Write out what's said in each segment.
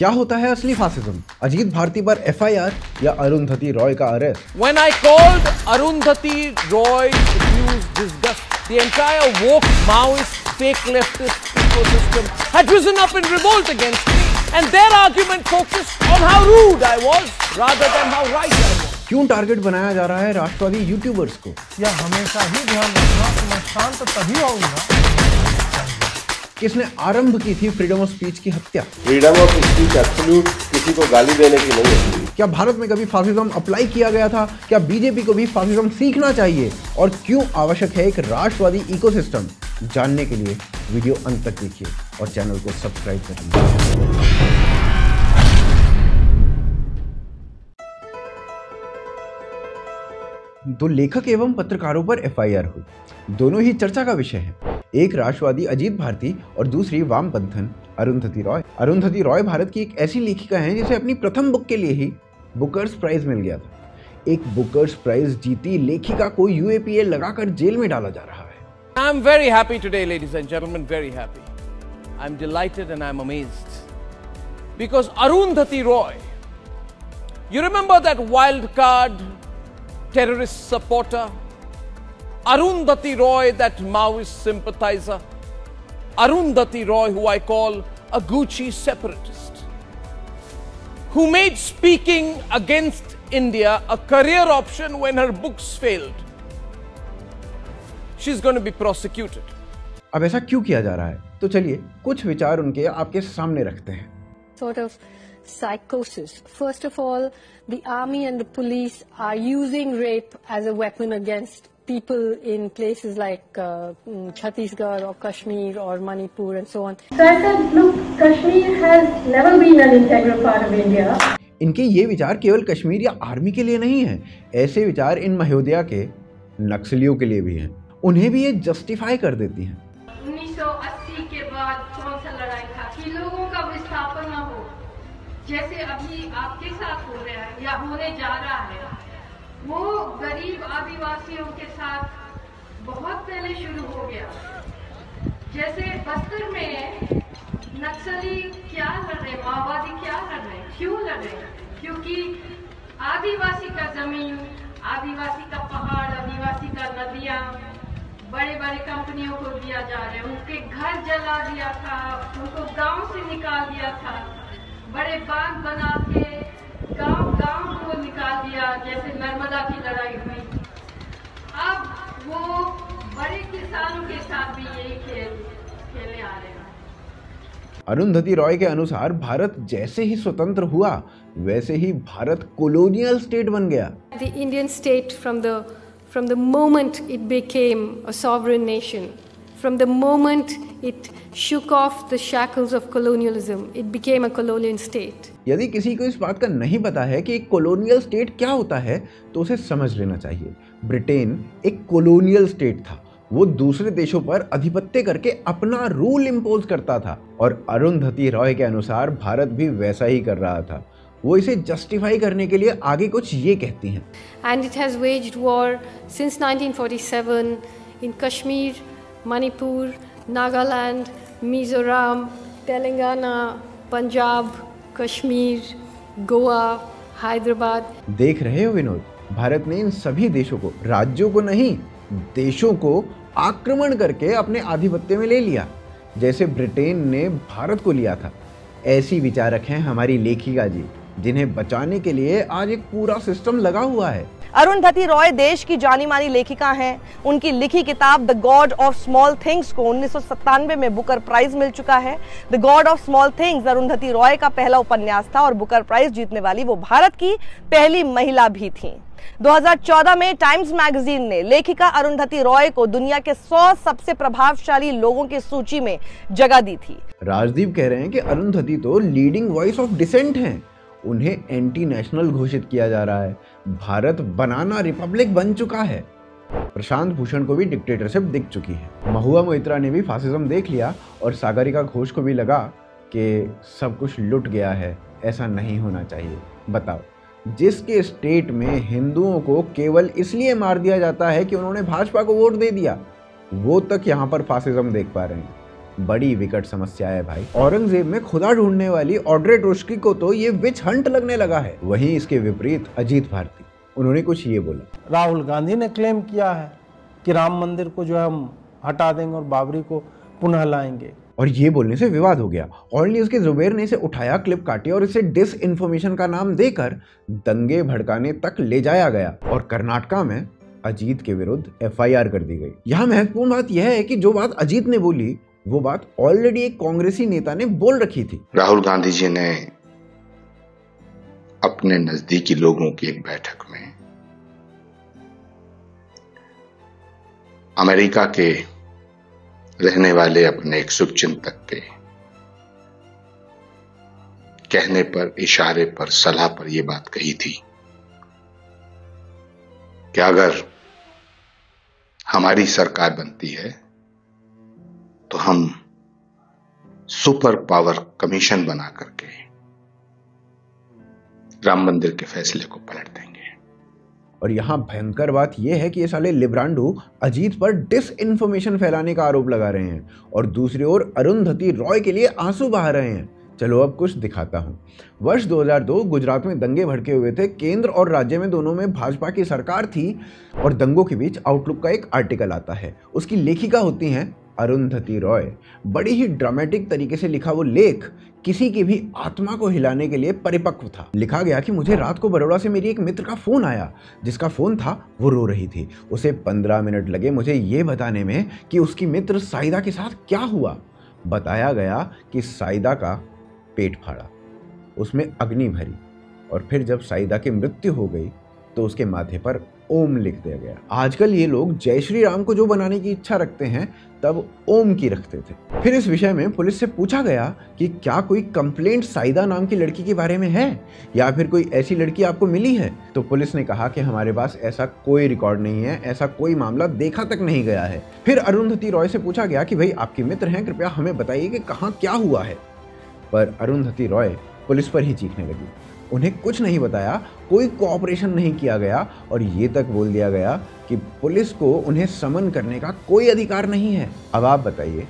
क्या होता है असली फासिज्म? अजीत भारती पर FIR या अरुंधति रॉय का arrest? When I called Arundhati Roy's views disgust, the entire woke Maoist fake leftist ecosystem had risen up in revolt against me, and their argument focused on how rude I was rather than how right I was. क्यों target बनाया जा रहा है राष्ट्रवादी YouTubers को? यह हमेशा ही ध्यान रखना कि मैं शांत तभी होऊंगा। किसने आरंभ की थी फ्रीडम ऑफ स्पीच की हत्या? फ्रीडम ऑफ स्पीच एब्सोल्यूट किसी को गाली देने की नहीं है। क्या भारत में कभी फासिज्म अप्लाई किया गया था? क्या बीजेपी को भी फासिज्म सीखना चाहिए? और क्यों आवश्यक है एक राष्ट्रवादी इकोसिस्टम? जानने के लिए वीडियो अंत तक देखिए और चैनल को सब्सक्राइब करिए। दो लेखक एवं पत्रकारों पर FIR हुई। दोनों ही चर्चा का विषय है। एक राष्ट्रवादी अजीत भारती और दूसरी वामपंथन अरुंधति रॉय। अरुंधति रॉय भारत की एक ऐसी लेखिका हैं जिसे अपनी प्रथम बुक के लिए ही बुकर्स प्राइज मिल गया था। एक बुकर्स प्राइज जीती लेखिका को UAPA लगाकर जेल में डाला जा रहा है। I'm very happy today, ladies and gentlemen, very happy. I'm delighted and I'm amazed. Because Arundhati Roy, you remember that wild card terrorist supporter? Arundhati Roy, that Maoist sympathizer? Arundhati Roy, who I call a Gucci separatist, who made speaking against India a career option when her books failed. She's going to be prosecuted. अब ऐसा क्यों किया जा रहा है? तो चलिए कुछ विचार उनके आपके सामने रखते हैं। Sort of psychosis. First of all, the army and the police are using rape as a weapon against people in places like Chhattisgarh or Kashmir or Manipur and so on. So I said, look, Kashmir has never been an integral part of India. इनके ये विचार केवल कश्मीर या army के लिए नहीं है, ऐसे विचार इन महोदया के नक्सलियों के लिए भी हैं। उन्हें भी ये जस्टिफाई कर देती हैं। 1980 के बाद कौन सा लड़ाई था कि लोगों का विस्थापन न हो, जैसे अभी आपके साथ हो रहा है या होने जा रहा है, वो गरीब आदिवासियों के साथ बहुत पहले शुरू हो गया। जैसे बस्तर में नक्सली क्या लड़ रहे, माओवादी क्या लड़ रहे, क्यों लड़ रहे? क्योंकि आदिवासी का जमीन, आदिवासी का पहाड़, आदिवासी का नदियाँ बड़े बड़े कंपनियों को दिया जा रहा है। उनके घर जला दिया था, उनको गांव से निकाल दिया था, बड़े बांध बना के गांव को निकाल दिया, जैसे नर्मदा की लड़ाई हुई। अब वो बड़े किसानों के साथ भी यही खेलने आ रहे हैं। अरुंधति रॉय के अनुसार भारत जैसे ही स्वतंत्र हुआ वैसे ही भारत कॉलोनियल स्टेट बन गया। The Indian state from the moment it became a sovereign nation, from the moment it shook off the shackles of colonialism, it became a colonial state. यदि किसी को इस बात का नहीं पता है कि एक कॉलोनियल स्टेट क्या होता है तो उसे समझ लेना चाहिए। ब्रिटेन एक कॉलोनियल स्टेट था। वो दूसरे देशों पर अधिपत्य करके अपना रूल इम्पोज करता था और अरुंधति रॉय के अनुसार भारत भी वैसा ही कर रहा था। वो इसे जस्टिफाई करने के लिए आगे कुछ ये कहती हैं। And it has waged war since 1947 in Kashmir, Manipur, Nagaland, Mizoram, Telangana, Punjab, Kashmir, Goa, Hyderabad. देख रहे हो विनोद, भारत ने इन सभी देशों को, राज्यों को नहीं, देशों को आक्रमण करके अपने आधिपत्य में ले लिया, जैसे ब्रिटेन ने भारत को लिया था। ऐसी विचारक हैं हमारी लेखिका जी, जिन्हें बचाने के लिए आज एक पूरा सिस्टम लगा हुआ है। अरुंधति रॉय देश की जानी मानी लेखिका हैं। उनकी लिखी किताब the God of small things को 1997 में बुकर प्राइज मिल चुका है। The God of small things Arundhati Roy का पहला उपन्यास था और बुकर प्राइज जीतने वाली वो भारत की पहली महिला भी थी। 2014 में टाइम्स मैगजीन ने लेखिका अरुंधति रॉय को दुनिया के 100 सबसे प्रभावशाली लोगों की सूची में जगह दी थी। राजदीप कह रहे हैं कि अरुंधति तो लीडिंग वॉइस ऑफ डिसेंट हैं। उन्हें एंटी नेशनल घोषित किया जा रहा है। भारत बनाना रिपब्लिक बन चुका है। प्रशांत भूषण को भी डिक्टेटरशिप दिख चुकी है। महुआ मोइत्रा ने भी फासिज्म देख लिया और सागरिका घोष को भी लगा कि सब कुछ लुट गया है, ऐसा नहीं होना चाहिए। बताओ, जिसके स्टेट में हिंदुओं को केवल इसलिए मार दिया जाता है कि उन्होंने भाजपा को वोट दे दिया, वो तक यहाँ पर फासिज्म देख पा रहे हैं। बड़ी विकट समस्या है भाई। औरंगजेब में खुदा ढूंढने वाली ऑड्रे टोस्की को तो ये विच हंट लगने लगा है। वहीं इसके विपरीत अजीत भारती, उन्होंने कुछ ये बोला। राहुल गांधी ने क्लेम किया है कि राम मंदिर को जो है हम हटा देंगे और बाबरी को पुनः लाएंगे, और ये बोलने से विवाद हो गया। ऑल न्यूज के जुबेर ने इसे उठाया, क्लिप काटी और इसे डिस इन्फॉर्मेशन का नाम देकर दंगे भड़काने तक ले जाया गया और कर्नाटका में अजीत के विरुद्ध FIR कर दी गई। यहाँ महत्वपूर्ण बात यह है कि जो बात अजीत ने बोली वो बात ऑलरेडी एक कांग्रेसी नेता ने बोल रखी थी। राहुल गांधी जी ने अपने नजदीकी लोगों की एक बैठक में अमेरिका के रहने वाले अपने एक शुभचिंतक के कहने पर, इशारे पर, सलाह पर यह बात कही थी कि अगर हमारी सरकार बनती है तो हम सुपर पावर कमीशन बना करके राम मंदिर के फैसले को पलट देंगे। और यहां भयंकर बात यह है कि ये साले लिब्रांडू अजीत पर डिस इन्फॉर्मेशन फैलाने का आरोप लगा रहे हैं और दूसरी ओर अरुंधति रॉय के लिए आंसू बहा रहे हैं। चलो अब कुछ दिखाता हूं। वर्ष 2002 गुजरात में दंगे भड़के हुए थे। केंद्र और राज्य में दोनों में भाजपा की सरकार थी और दंगों के बीच आउटलुक का एक आर्टिकल आता है। उसकी लेखिका होती हैं अरुंधति रॉय। बड़ी ही ड्रामेटिक तरीके से लिखा वो लेख किसी की भी आत्मा को हिलाने के लिए परिपक्व था। लिखा गया कि मुझे रात को बड़ौदा से मेरी एक मित्र का फोन आया। जिसका फोन था वो रो रही थी। उसे 15 मिनट लगे मुझे ये बताने में कि उसकी मित्र साइदा के साथ क्या हुआ। बताया गया कि साइदा का पेट फाड़ा, उसमें अग्नि भरी और फिर जब साइदा की मृत्यु हो गई तो उसके माथे पर ओम लिख दिया गया। आजकल ये लोग जय श्री राम को जो बनाने की इच्छा रखते हैं तब ओम की रखते थे। फिर इस विषय में पुलिस से पूछा गया कि क्या कोई कंप्लेंट साइदा नाम की लड़की के बारे में है या फिर कोई ऐसी लड़की आपको मिली है। तो पुलिस ने कहा कि हमारे पास ऐसा कोई रिकॉर्ड नहीं है, ऐसा कोई मामला देखा तक नहीं गया है। फिर अरुंधति रॉय से पूछा गया कि भाई आपकी मित्र हैं, कृपया हमें बताइए कि कहाँ क्या हुआ है। पर अरुंधति रॉय पुलिस पर ही चीखने लगी। उन्हें कुछ नहीं बताया, कोई कोऑपरेशन नहीं किया गया और ये तक बोल दिया गया कि पुलिस को उन्हें समन करने का कोई अधिकार नहीं है। अब आप बताइए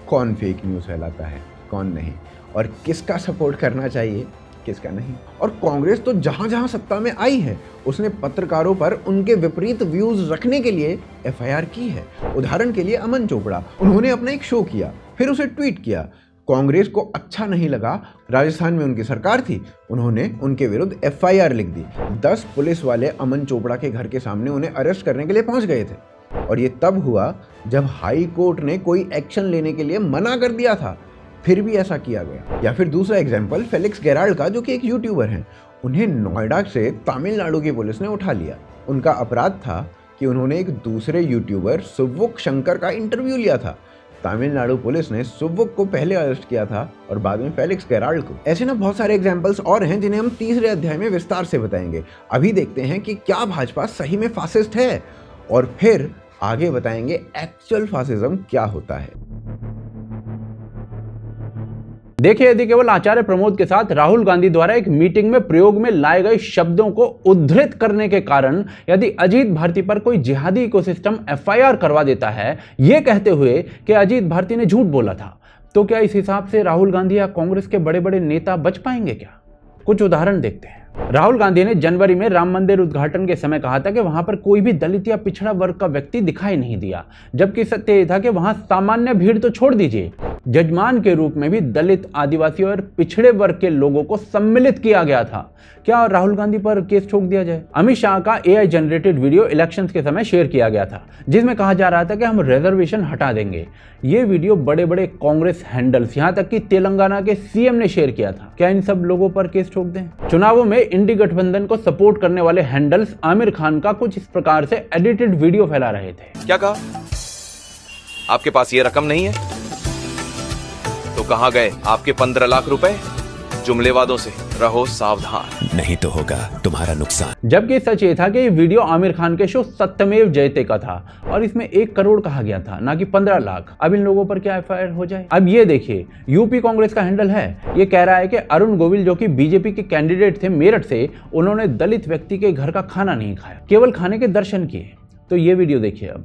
कौन फेक न्यूज़ फैलाता है, कौन नहीं, और किसका सपोर्ट करना चाहिए, किसका नहीं। और कांग्रेस तो जहां जहां सत्ता में आई है उसने पत्रकारों पर उनके विपरीत व्यूज रखने के लिए FIR की है। उदाहरण के लिए अमन चोपड़ा, उन्होंने अपना एक शो किया, फिर उसे ट्वीट किया। कांग्रेस को अच्छा नहीं लगा, राजस्थान में उनकी सरकार थी, उन्होंने उनके विरुद्ध FIR लिख दी। 10 पुलिस वाले अमन चोपड़ा के घर के सामने उन्हें अरेस्ट करने के लिए पहुंच गए थे और ये तब हुआ जब हाई कोर्ट ने कोई एक्शन लेने के लिए मना कर दिया था, फिर भी ऐसा किया गया। या फिर दूसरा एग्जाम्पल फेलिक्स गेराल्ड का, जो कि एक यूट्यूबर हैं। उन्हें नोएडा से तमिलनाडु की पुलिस ने उठा लिया। उनका अपराध था कि उन्होंने एक दूसरे यूट्यूबर सुव्वुक शंकर का इंटरव्यू लिया था। तमिलनाडु पुलिस ने सुव्वुक को पहले अरेस्ट किया था और बाद में फेलिक्स गेराल्ड को। ऐसे ना बहुत सारे एग्जाम्पल्स और हैं जिन्हें हम तीसरे अध्याय में विस्तार से बताएंगे। अभी देखते हैं कि क्या भाजपा सही में फासिस्ट है और फिर आगे बताएंगे एक्चुअल फासिज्म क्या होता है। देखिए, यदि केवल आचार्य प्रमोद के साथ राहुल गांधी द्वारा एक मीटिंग में प्रयोग में लाए गए शब्दों को उद्धृत करने के कारण यदि अजीत भारती पर कोई जिहादी इकोसिस्टम FIR करवा देता है, यह कहते हुए कि अजीत भारती ने झूठ बोला था, तो क्या इस हिसाब से राहुल गांधी या कांग्रेस के बड़े बड़े नेता बच पाएंगे क्या? कुछ उदाहरण देखते हैं। राहुल गांधी ने जनवरी में राम मंदिर उद्घाटन के समय कहा था कि वहां पर कोई भी दलित या पिछड़ा वर्ग का व्यक्ति दिखाई नहीं दिया, जबकि सत्य यह था कि वहां सामान्य भीड़ तो छोड़ दीजिए, जजमान के रूप में भी दलित, आदिवासी और पिछड़े वर्ग के लोगों को सम्मिलित किया गया था। क्या राहुल गांधी पर केस ठोक दिया जाए? अमित शाह का AI जनरेटेड वीडियो इलेक्शंस के समय शेयर किया गया था, जिसमें कहा जा रहा था कि हम रिजर्वेशन हटा देंगे। ये वीडियो बड़े बड़े कांग्रेस हैंडल्स, यहां तक कि तेलंगाना के CM ने शेयर किया था। क्या इन सब लोगों पर केस ठोक दें? चुनावों में इंडी गठबंधन को सपोर्ट करने वाले हैंडल्स आमिर खान का कुछ इस प्रकार से एडिटेड वीडियो फैला रहे थे। क्या कहा? आपके पास ये रकम नहीं है तो कहां गए आपके 15 लाख रुपए? जुमले वादों से रहो सावधान, नहीं तो होगा तुम्हारा नुकसान। जबकि सच ये था कि ये वीडियो आमिर खान के शो सत्यमेव जयते का था और इसमें 1 करोड़ कहा गया था, ना कि 15 लाख। अब इन लोगों पर क्या FIR हो जाए? अब ये देखिए, यूपी कांग्रेस का हैंडल है, ये कह रहा है कि अरुण गोविल, जो कि बीजेपी के कैंडिडेट थे मेरठ से, उन्होंने दलित व्यक्ति के घर का खाना नहीं खाया, केवल खाने के दर्शन किए। तो ये वीडियो देखिए। अब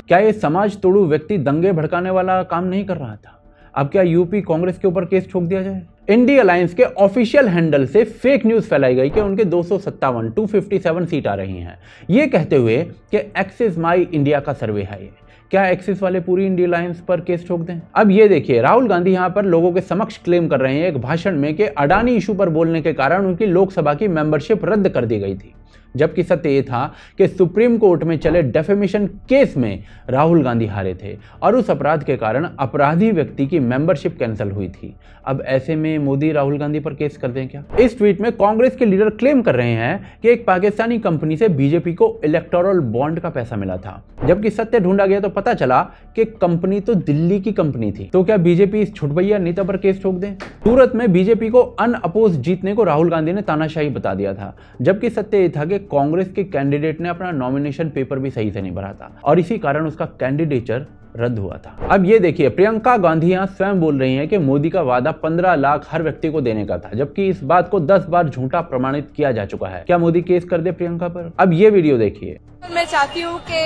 क्या ये समाज तोड़ू व्यक्ति दंगे भड़काने वाला काम नहीं कर रहा था? अब क्या यूपी कांग्रेस के ऊपर केस ठोक दिया जाए? इंडी अलायंस के ऑफिशियल हैंडल से फेक न्यूज फैलाई गई कि उनके 257 सीट आ रही हैं, ये कहते हुए कि एक्सिस माई इंडिया का सर्वे है। ये क्या एक्सिस वाले पूरी इंडिया अलायंस पर केस ठोक दें? अब ये देखिए, राहुल गांधी यहां पर लोगों के समक्ष क्लेम कर रहे हैं एक भाषण में कि अडानी इशू पर बोलने के कारण उनकी लोकसभा की मेंबरशिप रद्द कर दी गई थी, जबकि सत्य ये था कि सुप्रीम कोर्ट में चले डेफेमेशन केस में राहुल गांधी हारे थे और उस अपराध के कारण अपराधी व्यक्ति की मेंबरशिप कैंसिल हुई थी। अब ऐसे में मोदी राहुल गांधी पर केस कर दें क्या? इस ट्वीट में कांग्रेस के लीडर क्लेम कर रहे हैं कि एक पाकिस्तानी कंपनी से बीजेपी को इलेक्टोरल बॉन्ड का पैसा मिला था, जबकि सत्य ढूंढा गया तो पता चला कि कंपनी तो दिल्ली की कंपनी थी। तो क्या बीजेपी इस छुटभैया नेता पर केस ठोक दें? सूरत में बीजेपी को अनअपोज जीतने को राहुल गांधी ने तानाशाही बता दिया था, जबकि सत्य यह था कि कांग्रेस के कैंडिडेट ने अपना नॉमिनेशन पेपर भी सही से नहीं भरा था और इसी कारण उसका कैंडिडेचर रद्द हुआ था। अब ये देखिए, प्रियंका गांधी यहां स्वयं बोल रही हैं कि मोदी का वादा 15 लाख हर व्यक्ति को देने का था, जबकि इस बात को 10 बार झूठा प्रमाणित किया जा चुका है। क्या मोदी केस कर दे प्रियंका पर? अब ये वीडियो देखिए। मैं चाहती हूँ कि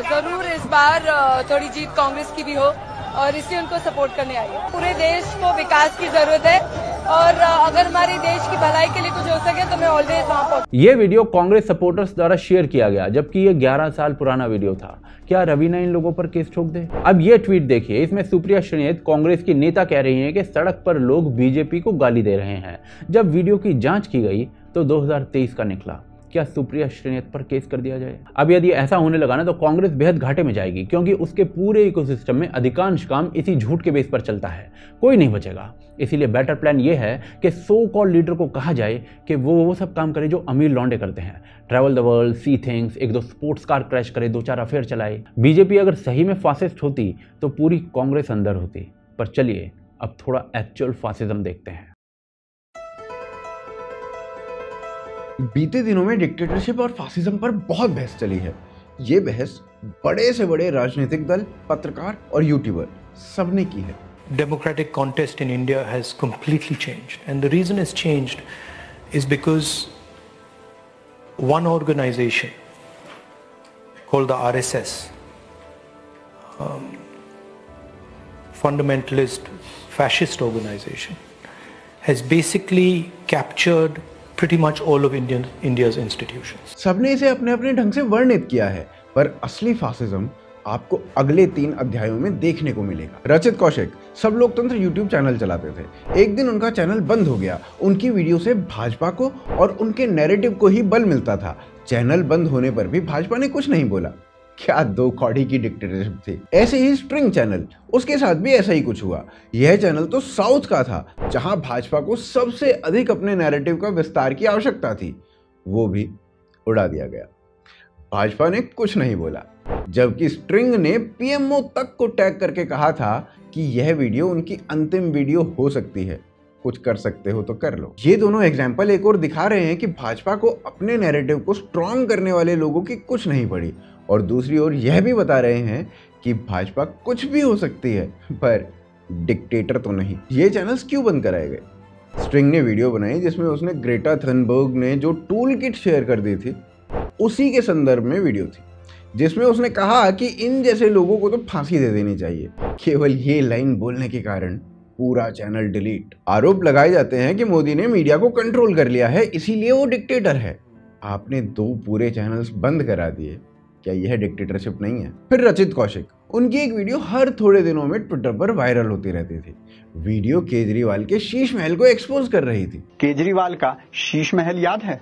जरूर इस बार थोड़ी जीत कांग्रेस की भी हो और इसलिए उनको सपोर्ट करने आई है। पूरे देश को विकास की जरूरत है और अगर हमारे देश की भलाई के लिए कुछ हो सके तो मैं ऑलवेज वहां पहुंच। ये वीडियो कांग्रेस सपोर्टर्स द्वारा शेयर किया गया, जबकि ये 11 साल पुराना वीडियो था। क्या रवीना इन लोगों पर केस ठोक दे? अब ये ट्वीट देखिए, इसमें सुप्रिया श्रीनेत कांग्रेस की नेता कह रही हैं कि सड़क पर लोग बीजेपी को गाली दे रहे हैं। जब वीडियो की जांच की गई तो 2023 का निकला। क्या सुप्रिया श्रीनेत पर केस कर दिया जाए? अब यदि ऐसा होने लगा ना तो कांग्रेस बेहद घाटे में जाएगी, क्योंकि उसके पूरे इकोसिस्टम में अधिकांश काम इसी झूठ के बेस पर चलता है, कोई नहीं बचेगा। इसीलिए बेटर प्लान ये है कि सो कॉल लीडर को कहा जाए कि वो सब काम करे जो अमीर लौंडे करते हैं, travel the world, see things, 1-2 sports car crash करे, 2-4 अफेयर चलाए। बीजेपी अगर सही में फासिस्ट होती तो पूरी कांग्रेस अंदर होती। पर चलिए अब थोड़ा एक्चुअल फासिज्म देखते हैं। बीते दिनों में डिक्टेटरशिप और फासिज्म पर बहुत बहस चली है। ये बहस बड़े से बड़े राजनीतिक दल, पत्रकार और यूट्यूबर सबने की है। Democratic contest in India has completely changed, and the reason it's changed is because one organization called the RSS, fundamentalist fascist organization, has basically captured pretty much all of India's institutions. सबने इसे अपने अपने ढंग से वर्णित किया है, पर असली फासिज्म आपको अगले 3 अध्यायों में देखने को मिलेगा। रचित कौशिक सब लोकतंत्र यूट्यूब चैनल चलाते थे। एक दिन उनका चैनल बंद हो गया। उनकी वीडियो से भाजपा को और उनके नैरेटिव को ही बल मिलता था। चैनल बंद होने पर भी भाजपा ने कुछ नहीं बोला। क्या 2 कौड़ी की डिक्टेटरशिप थी। ऐसे ही स्ट्रिंग चैनल, उसके साथ भी ऐसा ही कुछ हुआ। यह चैनल तो साउथ का था, जहां भाजपा को सबसे अधिक अपने नैरेटिव का विस्तार की आवश्यकता थी, वो भी उड़ा दिया गया। भाजपा ने कुछ नहीं बोला, जबकि स्ट्रिंग ने पीएमओ तक को टैग करके कहा था कि यह वीडियो उनकी अंतिम वीडियो हो सकती है, कुछ कर सकते हो तो कर लो। ये दोनों एग्जाम्पल एक और दिखा रहे हैं कि भाजपा को अपने नैरेटिव को स्ट्रॉन्ग करने वाले लोगों की कुछ नहीं पड़ी, और दूसरी ओर यह भी बता रहे हैं कि भाजपा कुछ भी हो सकती है पर डिक्टेटर तो नहीं। ये चैनल्स क्यों बंद कराए गए? स्ट्रिंग ने वीडियो बनाई जिसमें उसने ग्रेटा थनबर्ग ने जो टूल किट शेयर कर दी थी उसी के संदर्भ में वीडियो थी, जिसमें उसने कहा कि इन जैसे लोगों को तो फांसी दे देनी चाहिए। केवल ये लाइन बोलने के कारण पूरा चैनल डिलीट। आरोप लगाए जाते हैं कि मोदी ने मीडिया को कंट्रोल कर लिया है, इसीलिए वो डिक्टेटर है। आपने 2 पूरे चैनल्स बंद करा दिए, क्या यह डिक्टेटरशिप नहीं है? फिर रचित कौशिक, उनकी एक वीडियो हर थोड़े दिनों में ट्विटर पर वायरल होती रहती थी। वीडियो केजरीवाल के शीश महल को एक्सपोज कर रही थी। केजरीवाल का शीश महल याद है,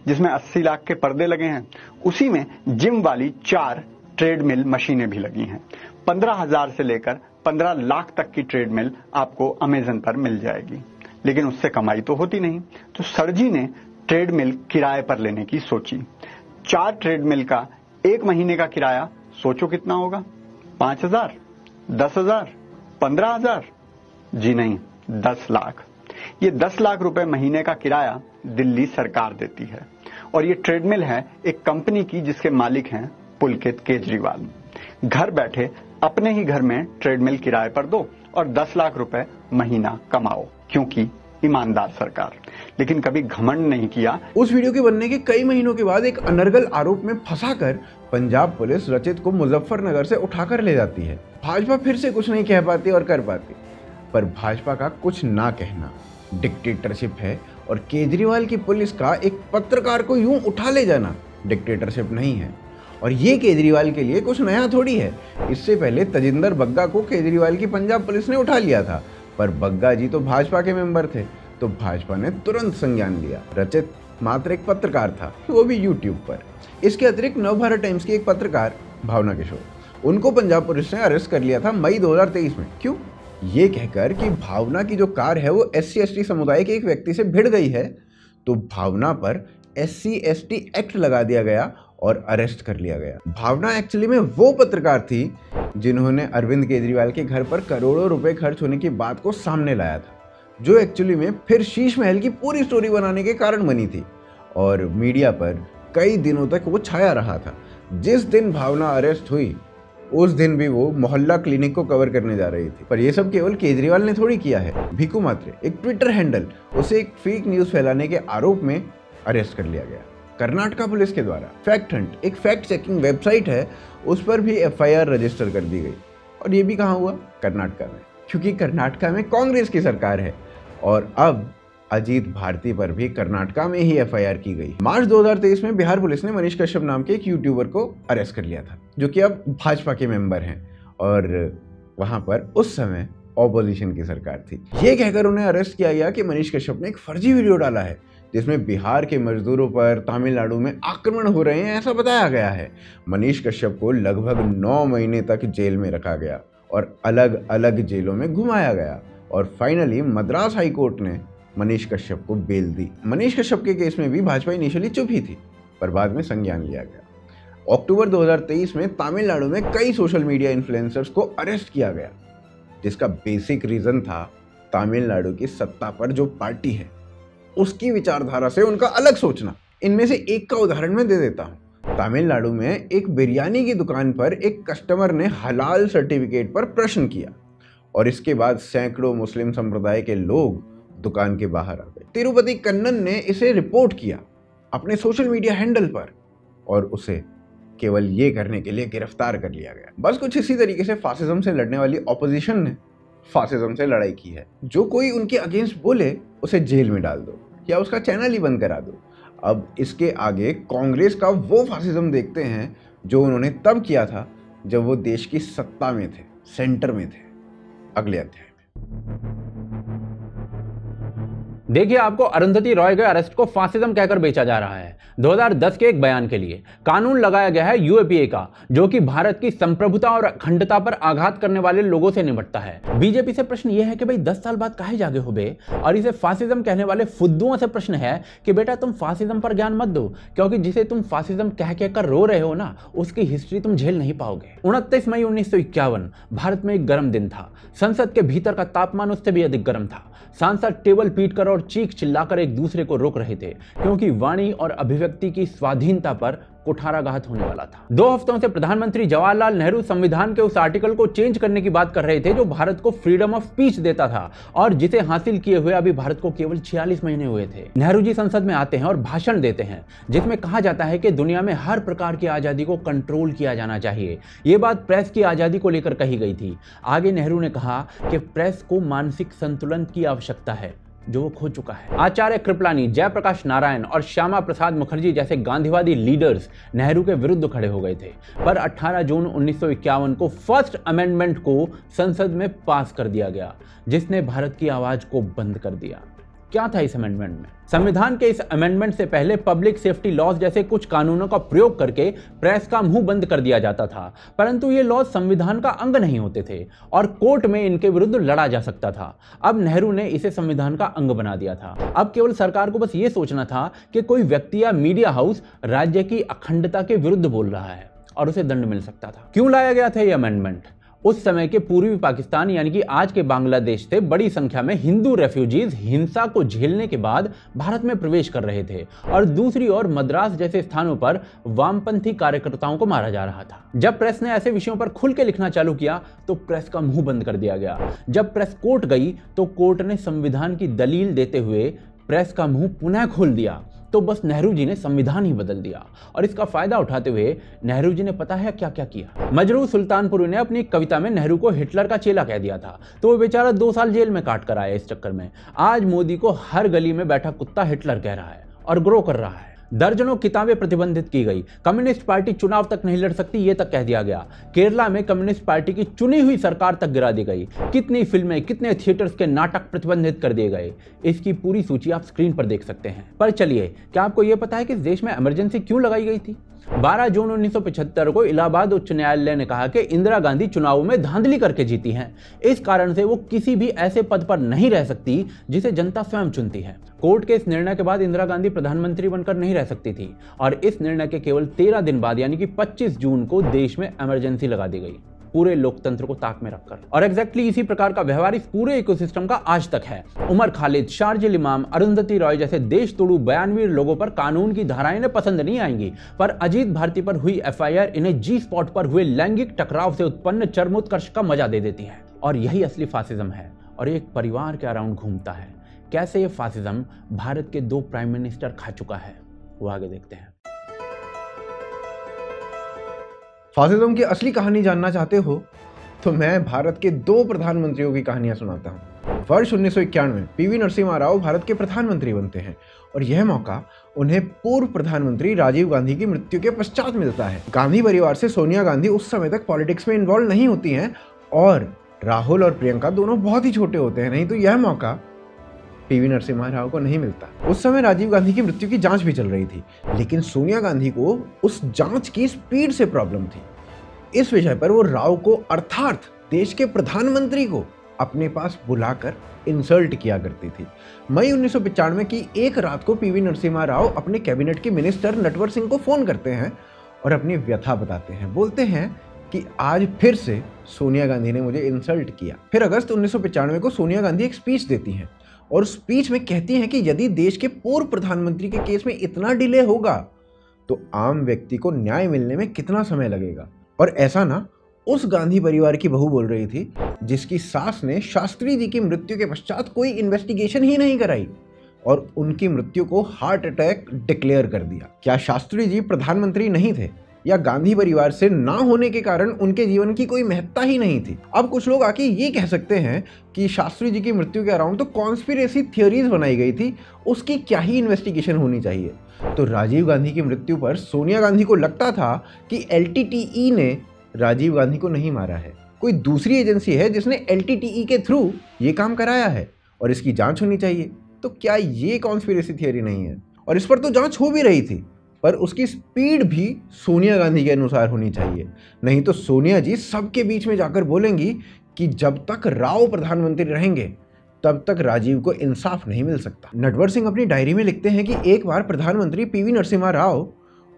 जिसमें 80 लाख के पर्दे लगे हैं? उसी में जिम वाली 4 ट्रेडमिल मशीनें भी लगी हैं। 15,000 से लेकर 15 लाख तक की ट्रेडमिल आपको अमेजन पर मिल जाएगी, लेकिन उससे कमाई तो होती नहीं। तो सर जी ने ट्रेडमिल किराए पर लेने की सोची। 4 ट्रेडमिल का 1 महीने का किराया सोचो कितना होगा? 5,000, 10,000, 15,000? जी नहीं, 10 लाख। ये 10 लाख रुपए महीने का किराया दिल्ली सरकार देती है, और ये ट्रेडमिल है एक कंपनी की जिसके मालिक हैं पुलकित केजरीवाल। घर बैठे अपने ही घर में ट्रेडमिल किराए पर दो और 10 लाख रुपए महीना कमाओ, क्योंकि ईमानदार सरकार, लेकिन कभी घमंड नहीं किया। उस वीडियो के बनने के कई महीनों के बाद एक अनर्गल आरोप में फंसाकर पंजाब पुलिस रचित को मुजफ्फरनगर से उठाकर ले जाती है। भाजपा फिर से कुछ नहीं कह पाती और कर पाती, पर भाजपा का कुछ ना कहना डिक्टेटरशिप है और केजरीवाल की पुलिस का एक पत्रकार को यूं उठा ले जाना डिक्टेटरशिप नहीं है। और ये केजरीवाल के लिए कुछ नया थोड़ी है। इससे पहले तजिंदर बग्गा को केजरीवाल की पंजाब पुलिस ने उठा लिया था, पर बग्गा जी तो भाजपा के मेंबर थे, तो भाजपा ने तुरंत संज्ञान लिया। रचित मात्र एक पत्रकार था, वो भी यूट्यूब पर। इसके अतिरिक्त नवभारत टाइम्स की एक पत्रकार भावना किशोर, उनको पंजाब पुलिस ने अरेस्ट कर लिया था मई 2023 में। क्यों? ये कहकर कि भावना की जो कार है वो SC/ST समुदाय के एक व्यक्ति से भिड़ गई है, तो भावना पर SC/ST एक्ट लगा दिया गया और अरेस्ट कर लिया गया। भावना एक्चुअली में वो पत्रकार थी जिन्होंने अरविंद केजरीवाल के घर पर करोड़ों रुपए खर्च होने की बात को सामने लाया था, जो एक्चुअली में फिर शीश महल की पूरी स्टोरी बनाने के कारण बनी थी और मीडिया पर कई दिनों तक वो छाया रहा था। जिस दिन भावना अरेस्ट हुई उस दिन भी वो मोहल्ला क्लिनिक को कवर करने जा रही थी। पर ये सब केवल केजरीवाल ने थोड़ी किया है। भिकू मात्रे, एक ट्विटर हैंडल, उसे एक फेक न्यूज फैलाने के आरोप में अरेस्ट कर लिया गया कर्नाटका पुलिस के द्वारा। फैक्ट हंट, एक फैक्ट चेकिंग वेबसाइट है, उस पर भी FIR रजिस्टर कर दी गई। और ये भी कहाँ हुआ? कर्नाटका में, क्योंकि कर्नाटका में कांग्रेस की सरकार है। और अब अजीत भारती पर भी कर्नाटका में ही FIR की गई। मार्च 2023 में बिहार पुलिस ने मनीष कश्यप नाम के एक यूट्यूबर को अरेस्ट कर लिया था, जो कि अब भाजपा के मेंबर हैं और वहां पर उस समय ऑपोजिशन की सरकार थी। ये कहकर उन्हें अरेस्ट किया गया कि मनीष कश्यप ने एक फर्जी वीडियो डाला है जिसमें बिहार के मजदूरों पर तमिलनाडु में आक्रमण हो रहे हैं, ऐसा बताया गया है। मनीष कश्यप को लगभग 9 महीने तक जेल में रखा गया और अलग अलग जेलों में घुमाया गया और फाइनली मद्रास हाई कोर्ट ने मनीष कश्यप को बेल दी। मनीष कश्यप के केस में भी भाजपा इनिशियली चुप ही थी, पर बाद में संज्ञान लिया गया। अक्टूबर 2023 में तमिलनाडु में कई सोशल मीडिया इन्फ्लुएंसर्स को अरेस्ट किया गया, जिसका बेसिक रीजन था तमिलनाडु की सत्ता पर जो पार्टी है उसकी विचारधारा से उनका अलग सोचना। इनमें से एक का उदाहरण मैं दे देता हूँ। तमिलनाडु में एक बिरयानी की दुकान पर एक कस्टमर ने हलाल सर्टिफिकेट पर प्रश्न किया और इसके बाद सैकड़ों मुस्लिम संप्रदाय के लोग दुकान के बाहर आ गए। तिरुपति कन्नन ने इसे रिपोर्ट किया अपने सोशल मीडिया हैंडल पर और उसे केवल ये करने के लिए गिरफ्तार कर लिया गया। बस कुछ इसी तरीके से फासिज्म से लड़ने वाली ऑपोजिशन ने फासिज्म से लड़ाई की है। जो कोई उनके अगेंस्ट बोले उसे जेल में डाल दो या उसका चैनल ही बंद करा दो। अब इसके आगे कांग्रेस का वो फासिज्म देखते हैं जो उन्होंने तब किया था जब वो देश की सत्ता में थे, सेंटर में थे। अगले अध्याय में देखिए, आपको अरुंधति रॉय के अरेस्ट को फासिज्म कहकर बेचा जा रहा है। 2010 के एक बयान के लिए कानून लगाया गया है UAPA का, जो कि भारत की संप्रभुता और अखंडता पर आघात करने वाले लोगों से निपटता है। बीजेपी से प्रश्न यह है कि भाई 10 साल बाद काहे जागे हो बे, और इसे फासिज्म कहने वाले फुद्दुओं से प्रश्न है कि बेटा तुम फासिज्म पर ज्ञान मत दो, क्योंकि जिसे तुम फासिज्म कह कर रो रहे हो ना, उसकी हिस्ट्री तुम झेल नहीं पाओगे। 29 मई 1951 भारत में एक गर्म दिन था। संसद के भीतर का तापमान उससे भी अधिक गर्म था। सांसद टेबल पीटकर और चीख चिल्लाकर एक दूसरे को रोक रहे थे, क्योंकि वाणी और अभिव्यक्ति की स्वाधीनता पर कुठाराघात होने वाला था। 2 हफ्तों से प्रधानमंत्री जवाहरलाल नेहरू संविधान के उस आर्टिकल को चेंज करने की बात कर रहे थे जो भारत को फ्रीडम ऑफ स्पीच देता था और जिसे हासिल किए हुए अभी भारत को केवल 46 महीने हुए थे। नेहरू जी संसद में आते हैं और भाषण देते हैं जिसमें कहा जाता है कि दुनिया में हर प्रकार की आजादी को कंट्रोल किया जाना चाहिए। ये बात प्रेस की आजादी को लेकर कही गई थी। आगे नेहरू ने कहा कि प्रेस को मानसिक संतुलन की आवश्यकता है जो वो खो चुका है। आचार्य कृपलानी, जयप्रकाश नारायण और श्यामा प्रसाद मुखर्जी जैसे गांधीवादी लीडर्स नेहरू के विरुद्ध खड़े हो गए थे, पर 18 जून 1951 को फर्स्ट अमेंडमेंट को संसद में पास कर दिया गया, जिसने भारत की आवाज को बंद कर दिया। क्या था इस अमेंडमेंट में? संविधान के इस अमेंडमेंट से पहले पब्लिक सेफ्टी लॉज जैसे कुछ कानूनों का प्रयोग करके प्रेस का मुंह बंद कर दिया जाता था, परंतु ये लॉज संविधान का अंग नहीं होते थे और कोर्ट में इनके विरुद्ध लड़ा जा सकता था। अब नेहरू ने इसे संविधान का अंग बना दिया था। अब केवल सरकार को बस ये सोचना था कि कोई व्यक्ति या मीडिया हाउस राज्य की अखंडता के विरुद्ध बोल रहा है और उसे दंड मिल सकता था। क्यों लाया गया था ये अमेंडमेंट? उस समय के पूर्वी पाकिस्तान यानी कि आज के बांग्लादेश से बड़ी संख्या में हिंदू रेफ्यूजीज हिंसा को झेलने के बाद भारत में प्रवेश कर रहे थे और दूसरी ओर मद्रास जैसे स्थानों पर वामपंथी कार्यकर्ताओं को मारा जा रहा था। जब प्रेस ने ऐसे विषयों पर खुल के लिखना चालू किया तो प्रेस का मुंह बंद कर दिया गया। जब प्रेस कोर्ट गई तो कोर्ट ने संविधान की दलील देते हुए प्रेस का मुंह पुनः खोल दिया। तो बस नेहरू जी ने संविधान ही बदल दिया और इसका फायदा उठाते हुए नेहरू जी ने पता है क्या क्या किया। मजरू सुल्तानपुरी ने अपनी कविता में नेहरू को हिटलर का चेला कह दिया था, तो वो बेचारा 2 साल जेल में काट कर आया। इस चक्कर में आज मोदी को हर गली में बैठा कुत्ता हिटलर कह रहा है और ग्रो कर रहा है। दर्जनों किताबें प्रतिबंधित की गई। कम्युनिस्ट पार्टी चुनाव तक नहीं लड़ सकती, ये तक कह दिया गया। केरला में कम्युनिस्ट पार्टी की चुनी हुई सरकार तक गिरा दी गई। कितनी फिल्में, कितने थिएटर्स के नाटक प्रतिबंधित कर दिए गए। इसकी पूरी सूची आप स्क्रीन पर देख सकते हैं। पर चलिए, क्या आपको यह पता है कि इस देश में इमरजेंसी क्यों लगाई गई थी? 12 जून 1975 को इलाहाबाद उच्च न्यायालय ने कहा कि इंदिरा गांधी चुनावों में धांधली करके जीती हैं। इस कारण से वो किसी भी ऐसे पद पर नहीं रह सकती जिसे जनता स्वयं चुनती है। कोर्ट के इस निर्णय के बाद इंदिरा गांधी प्रधानमंत्री बनकर नहीं रह सकती थी और इस निर्णय के केवल 13 दिन बाद यानी कि 25 जून को देश में इमरजेंसी लगा दी गई, पूरे लोकतंत्र को ताक में रखकर। और एग्जैक्टली इसी प्रकार का व्यवहार इस पूरे इकोसिस्टम का आज तक है। उमर खालिद, शारजिल इमाम, अरुंधति रॉय जैसे देश तोड़ू बयानवीर लोगों पर कानून की धाराएं इन्हें पसंद नहीं आएंगी, पर अजीत भारती पर हुई एफआईआर इन्हें जी स्पॉट पर हुए लैंगिक टकराव से उत्पन्न चरमोत्कर्ष का मजा दे देती है। और यही असली फासिज्म है और एक परिवार के अराउंड घूमता है। कैसे ये फासिज्म भारत के 2 प्राइम मिनिस्टर खा चुका है, वो आगे देखते हैं। फासिज्म की असली कहानी जानना चाहते हो तो मैं भारत के 2 प्रधानमंत्रियों की कहानियां सुनाता हूं। वर्ष 1991 में पीवी नरसिम्हा राव भारत के प्रधानमंत्री बनते हैं और यह मौका उन्हें पूर्व प्रधानमंत्री राजीव गांधी की मृत्यु के पश्चात मिलता है। गांधी परिवार से सोनिया गांधी उस समय तक पॉलिटिक्स में इन्वॉल्व नहीं होती हैं और राहुल और प्रियंका दोनों बहुत ही छोटे होते हैं, नहीं तो यह मौका पीवी नरसिम्हा राव को नहीं मिलता। उस समय राजीव गांधी की मृत्यु की जांच भी चल रही थी, लेकिन सोनिया गांधी को उस जांच की स्पीड से प्रॉब्लम थी। इस विषय पर वो राव को अर्थात देश के प्रधानमंत्री को अपने पास बुलाकर इंसल्ट किया करती थी। मई 1995 की एक रात को पीवी नरसिम्हा राव अपने कैबिनेट के मिनिस्टर नटवर सिंह को फोन करते हैं और अपनी व्यथा बताते हैं। बोलते हैं कि आज फिर से सोनिया गांधी ने मुझे इंसल्ट किया। फिर अगस्त 1995 को सोनिया गांधी एक स्पीच देती हैं और स्पीच में कहती हैं कि यदि देश के पूर्व प्रधानमंत्री के केस में इतना डिले होगा तो आम व्यक्ति को न्याय मिलने में कितना समय लगेगा। और ऐसा ना उस गांधी परिवार की बहू बोल रही थी जिसकी सास ने शास्त्री जी की मृत्यु के पश्चात कोई इन्वेस्टिगेशन ही नहीं कराई और उनकी मृत्यु को हार्ट अटैक डिक्लेयर कर दिया। क्या शास्त्री जी प्रधानमंत्री नहीं थे या गांधी परिवार से ना होने के कारण उनके जीवन की कोई महत्ता ही नहीं थी? अब कुछ लोग आके ये कह सकते हैं कि शास्त्री जी की मृत्यु के अराउंड तो कॉन्स्पिरेसी थियोरीज बनाई गई थी, उसकी क्या ही इन्वेस्टिगेशन होनी चाहिए। तो राजीव गांधी की मृत्यु पर सोनिया गांधी को लगता था कि एलटीटीई ने राजीव गांधी को नहीं मारा है, कोई दूसरी एजेंसी है जिसने एलटीटीई के थ्रू ये काम कराया है और इसकी जांच होनी चाहिए। तो क्या ये कॉन्स्पिरेसी थियोरी नहीं है? और इस पर तो जांच हो भी रही थी, पर उसकी स्पीड भी सोनिया गांधी के अनुसार होनी चाहिए, नहीं तो सोनिया जी सबके बीच में जाकर बोलेंगी कि जब तक राव प्रधानमंत्री रहेंगे तब तक राजीव को इंसाफ नहीं मिल सकता। नटवर सिंह अपनी डायरी में लिखते हैं कि एक बार प्रधानमंत्री पीवी नरसिम्हा राव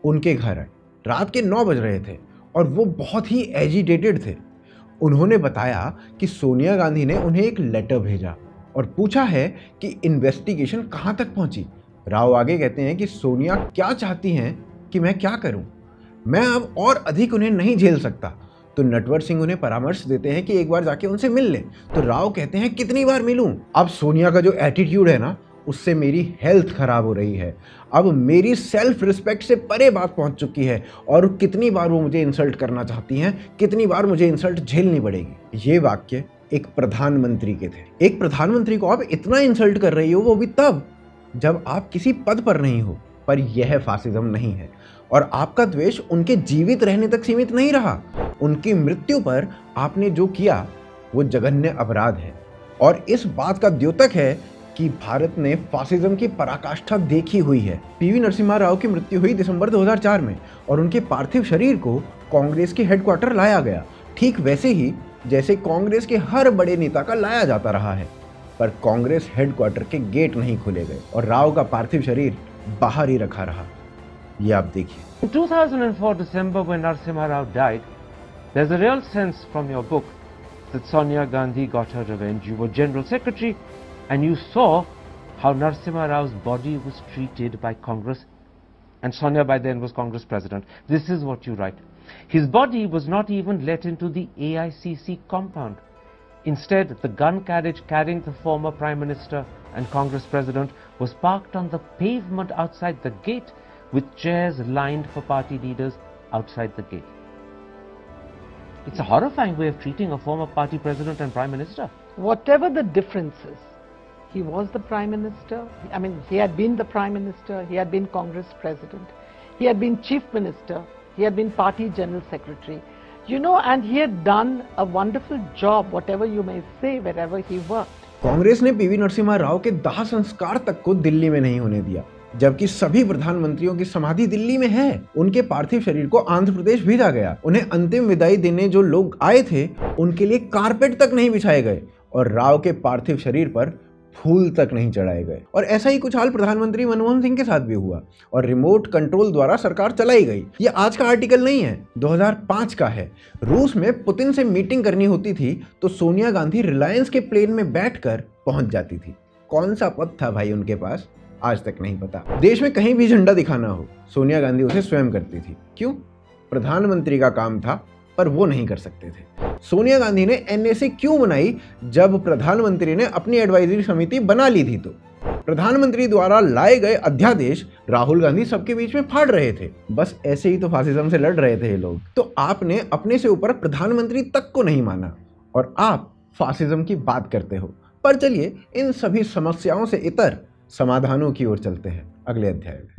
उनके घर आए। रात के 9 बज रहे थे और वो बहुत ही एजिटेटेड थे। उन्होंने बताया कि सोनिया गांधी ने उन्हें एक लेटर भेजा और पूछा है कि इन्वेस्टिगेशन कहाँ तक पहुंची। राव आगे कहते हैं कि सोनिया क्या चाहती हैं कि मैं क्या करूं, मैं अब और अधिक उन्हें नहीं झेल सकता। तो नटवर सिंह उन्हें परामर्श देते हैं कि एक बार जाके उनसे मिल लें। तो राव कहते हैं कितनी बार मिलूं, अब सोनिया का जो एटीट्यूड है ना उससे मेरी हेल्थ खराब हो रही है, अब मेरी सेल्फ रिस्पेक्ट से परे बात पहुंच चुकी है और कितनी बार वो मुझे इंसल्ट करना चाहती हैं, कितनी बार मुझे इंसल्ट झेलनी पड़ेगी। ये वाक्य एक प्रधानमंत्री के थे। एक प्रधानमंत्री को आप इतना इंसल्ट कर रही हो, वो भी तब जब आप किसी पद पर नहीं हो। पर यह फासिज्म नहीं है और आपका द्वेष उनके जीवित रहने तक सीमित नहीं रहा। उनकी मृत्यु पर आपने जो किया वो जघन्य अपराध है और इस बात का द्योतक है कि भारत ने फासिज्म की पराकाष्ठा देखी हुई है। पीवी नरसिम्हा राव की मृत्यु हुई दिसंबर 2004 में और उनके पार्थिव शरीर को कांग्रेस के हेडक्वार्टर लाया गया, ठीक वैसे ही जैसे कांग्रेस के हर बड़े नेता का लाया जाता रहा है। पर कांग्रेस हेडक्वार्टर के गेट नहीं खोले गए और राव का पार्थिव शरीर बाहर ही रखा रहा। ये आप देखिए। In 2004 December, when Narasimha Rao died, There's a real sense from your book that Sonia Gandhi got her revenge. You were General Secretary and you saw how Narasimha Rao's body was treated by Congress, and Sonia by then was Congress President. This is what you write. His body was not even let into the AICC compound. Instead, the gun carriage carrying the former Prime Minister and Congress President was parked on the pavement outside the gate, with chairs lined for party leaders outside the gate. It's a horrifying way of treating a former party president and Prime Minister. Whatever the differences, he was the Prime Minister. I mean, he had been the Prime Minister, he had been Congress President, he had been Chief Minister, he had been Party General Secretary. You know, and he had done a wonderful job, whatever you may say, wherever he worked. Congress ने PV Narasimha Rao के दाह संस्कार तक को दिल्ली में नहीं होने दिया, जबकि सभी प्रधानमंत्रियों की समाधि दिल्ली में है। उनके पार्थिव शरीर को आंध्र प्रदेश भेजा गया। उन्हें अंतिम विदाई देने जो लोग आए थे उनके लिए कारपेट तक नहीं बिछाए गए और राव के पार्थिव शरीर पर फूल तक नहीं चढ़ाए गए। और ऐसा ही कुछ हाल प्रधानमंत्री मनमोहन सिंह के साथ भी हुआ और रिमोट कंट्रोल द्वारा सरकार चलाई गई। ये आज का आर्टिकल नहीं है, 2005 का है। रूस में पुतिन से मीटिंग करनी होती थी तो सोनिया गांधी रिलायंस के प्लेन में बैठकर पहुंच जाती थी। कौन सा पद था भाई उनके पास, आज तक नहीं पता। देश में कहीं भी झंडा दिखाना हो, सोनिया गांधी उसे स्वयं करती थी। क्यों? प्रधानमंत्री का काम था, पर वो नहीं कर सकते थे। सोनिया गांधी ने एनएसए क्यों बनाई जब प्रधानमंत्री ने अपनी एडवाइजरी समिति बना ली थी? तो प्रधानमंत्री द्वारा लाए गए अध्यादेश राहुल गांधी सबके बीच में फाड़ रहे थे। बस ऐसे ही तो फासिज्म से लड़ रहे थे ये लोग। तो आपने अपने से ऊपर प्रधानमंत्री तक को नहीं माना और आप फासिज्म की बात करते हो। पर चलिए इन सभी समस्याओं से इतर समाधानों की ओर चलते हैं अगले अध्याय में।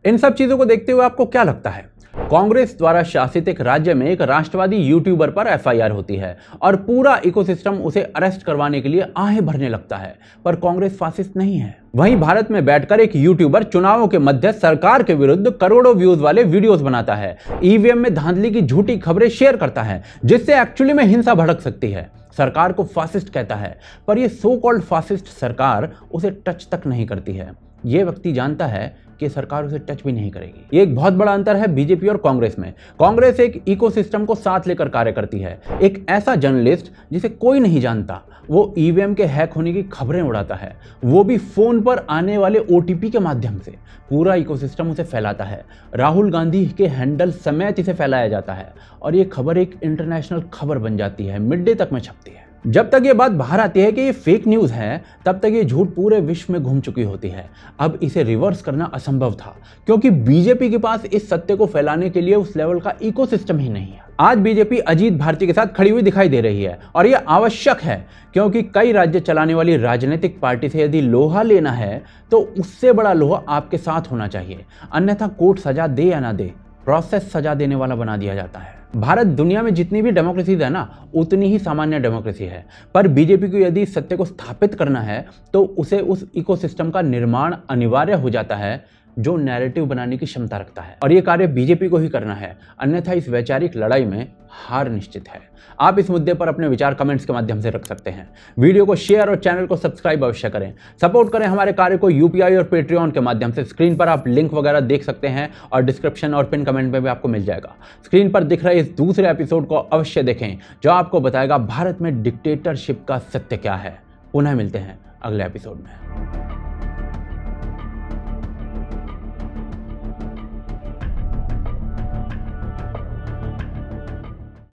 इन सब चीजों को देखते हुए आपको क्या लगता है? कांग्रेस द्वारा शासित एक राज्य में एक राष्ट्रवादी यूट्यूबर पर एफआईआर होती है और पूरा इकोसिस्टम उसे अरेस्ट करवाने के लिए आहें भरने लगता है, पर कांग्रेस फासिस्ट नहीं है। वहीं भारत में बैठकर एक यूट्यूबर चुनावों के मध्य सरकार के विरुद्ध करोड़ों व्यूज वाले वीडियोस बनाता है, ईवीएम में धांधली की झूठी खबरें शेयर करता है जिससे एक्चुअली में हिंसा भड़क सकती है। सरकार को फासिस्ट कहता है, पर यह सो कॉल्ड फासिस्ट सरकार उसे टच तक नहीं करती है। यह व्यक्ति जानता है कि सरकार उसे टच भी नहीं करेगी। ये एक बहुत बड़ा अंतर है बीजेपी और कांग्रेस में। कांग्रेस एक इकोसिस्टम को साथ लेकर कार्य करती है। एक ऐसा जर्नलिस्ट जिसे कोई नहीं जानता, वो ईवीएम के हैक होने की खबरें उड़ाता है, वो भी फोन पर आने वाले ओटीपी के माध्यम से। पूरा इकोसिस्टम उसे फैलाता है। राहुल गांधी के हैंडल समेत इसे फैलाया जाता है और ये खबर एक इंटरनेशनल खबर बन जाती है, मिड डे तक में छपती है। जब तक ये बात बाहर आती है कि ये फेक न्यूज़ है, तब तक ये झूठ पूरे विश्व में घूम चुकी होती है। अब इसे रिवर्स करना असंभव था क्योंकि बीजेपी के पास इस सत्य को फैलाने के लिए उस लेवल का इकोसिस्टम ही नहीं है। आज बीजेपी अजीत भारती के साथ खड़ी हुई दिखाई दे रही है और यह आवश्यक है क्योंकि कई राज्य चलाने वाली राजनीतिक पार्टी से यदि लोहा लेना है तो उससे बड़ा लोहा आपके साथ होना चाहिए, अन्यथा कोर्ट सजा दे या ना दे, प्रोसेस सजा देने वाला बना दिया जाता है। भारत दुनिया में जितनी भी डेमोक्रेसीज है ना, उतनी ही सामान्य डेमोक्रेसी है, पर बीजेपी को यदि सत्य को स्थापित करना है तो उसे उस इकोसिस्टम का निर्माण अनिवार्य हो जाता है जो नैरेटिव बनाने की क्षमता रखता है और ये कार्य बीजेपी को ही करना है, अन्यथा इस वैचारिक लड़ाई में हार निश्चित है। आप इस मुद्दे पर अपने विचार कमेंट्स के माध्यम से रख सकते हैं। वीडियो को शेयर और चैनल को सब्सक्राइब अवश्य करें। सपोर्ट करें हमारे कार्य को यूपीआई और पेट्रियन के माध्यम से। स्क्रीन पर आप लिंक वगैरह देख सकते हैं और डिस्क्रिप्शन और पिन कमेंट में भी आपको मिल जाएगा। स्क्रीन पर दिख रहे इस दूसरे एपिसोड को अवश्य देखें जो आपको बताएगा भारत में डिक्टेटरशिप का सत्य क्या है। पुनः मिलते हैं अगले एपिसोड में।